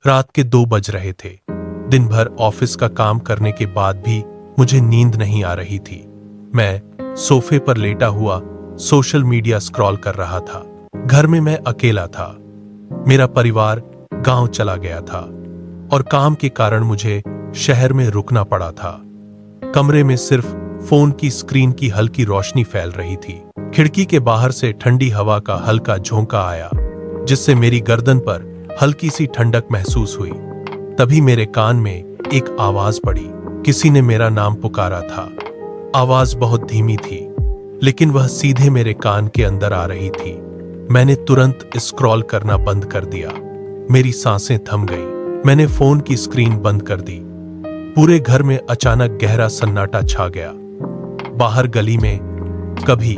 रात के 2 बज रहे थे। दिन भर ऑफिस का काम करने के बाद भी मुझे नींद नहीं आ रही थी। मैं सोफे पर लेटा हुआ सोशल मीडिया स्क्रॉल कर रहा था। घर में मैं अकेला था। मेरा परिवार गांव चला गया था और काम के कारण मुझे शहर में रुकना पड़ा था। कमरे में सिर्फ फोन की स्क्रीन की हल्की रोशनी फैल रही थी। खिड़की के बाहर से ठंडी हवा का हल्का झोंका आया, जिससे मेरी गर्दन पर हल्की सी ठंडक महसूस हुई। तभी मेरे कान में एक आवाज पड़ी। किसी ने मेरा नाम पुकारा था। आवाज बहुत धीमी थी, लेकिन वह सीधे मेरे कान के अंदर आ रही थी। मैंने तुरंत स्क्रॉल करना बंद कर दिया। मेरी सांसें थम गई। मैंने फोन की स्क्रीन बंद कर दी। पूरे घर में अचानक गहरा सन्नाटा छा गया। बाहर गली में कभी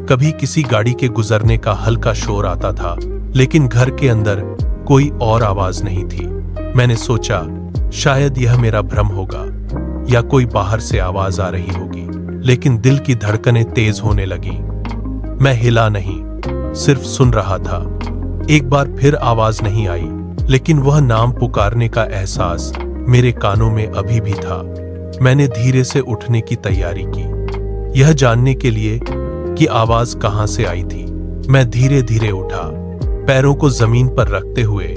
कभी किसी गाड़ी के गुजरने का हल्का शोर आता था, लेकिन घर के अंदर कोई और आवाज नहीं थी। मैंने सोचा शायद यह मेरा भ्रम होगा या कोई बाहर से आवाज आ रही होगी, लेकिन दिल की धड़कनें तेज होने लगी। मैं हिला नहीं, सिर्फ सुन रहा था। एक बार फिर आवाज नहीं आई, लेकिन वह नाम पुकारने का एहसास मेरे कानों में अभी भी था। मैंने धीरे से उठने की तैयारी की, यह जानने के लिए कि आवाज कहां से आई थी। मैं धीरे धीरे उठा, पैरों को जमीन पर रखते हुए।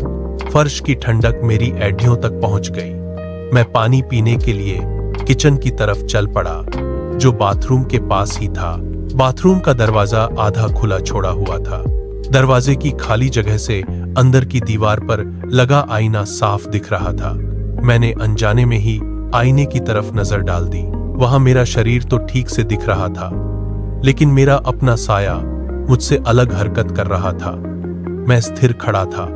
फर्श की ठंडक मेरी एडियों तक पहुंच गई। मैं पानी पीने के लिए किचन की तरफ चल पड़ा, जो बाथरूम के पास ही था। बाथरूम का दरवाजा आधा खुला छोड़ा हुआ था। दरवाजे की खाली जगह से अंदर की दीवार पर लगा आईना साफ दिख रहा था। मैंने अनजाने में ही आईने की तरफ नजर डाल दी। वहां मेरा शरीर तो ठीक से दिख रहा था, लेकिन मेरा अपना साया मुझसे अलग हरकत कर रहा था। मैं स्थिर खड़ा था,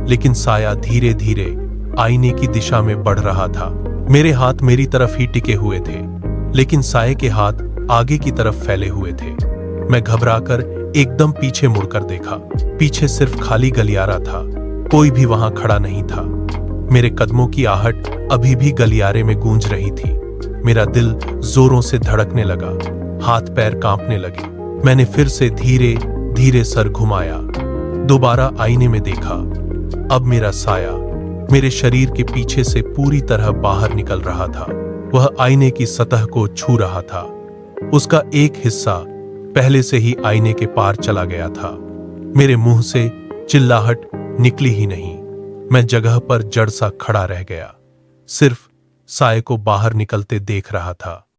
लेकिन साया धीरे धीरे आईने की दिशा में बढ़ रहा था। मेरे हाथ मेरी तरफ ही टिके हुए थे, लेकिन साये के हाथ आगे की तरफ फैले हुए थे। मैं घबराकर एकदम पीछे मुड़कर देखा। पीछे सिर्फ खाली गलियारा था, कोई भी वहां खड़ा नहीं था। मेरे कदमों की आहट अभी भी गलियारे में गूंज रही थी। मेरा दिल जोरों से धड़कने लगा, हाथ पैर कांपने लगे। मैंने फिर से धीरे धीरे सर घुमाया, दोबारा आईने में देखा। अब मेरा साया मेरे शरीर के पीछे से पूरी तरह बाहर निकल रहा था। वह आईने की सतह को छू रहा था। उसका एक हिस्सा पहले से ही आईने के पार चला गया था। मेरे मुंह से चिल्लाहट निकली ही नहीं। मैं जगह पर जड़ सा खड़ा रह गया, सिर्फ साये को बाहर निकलते देख रहा था।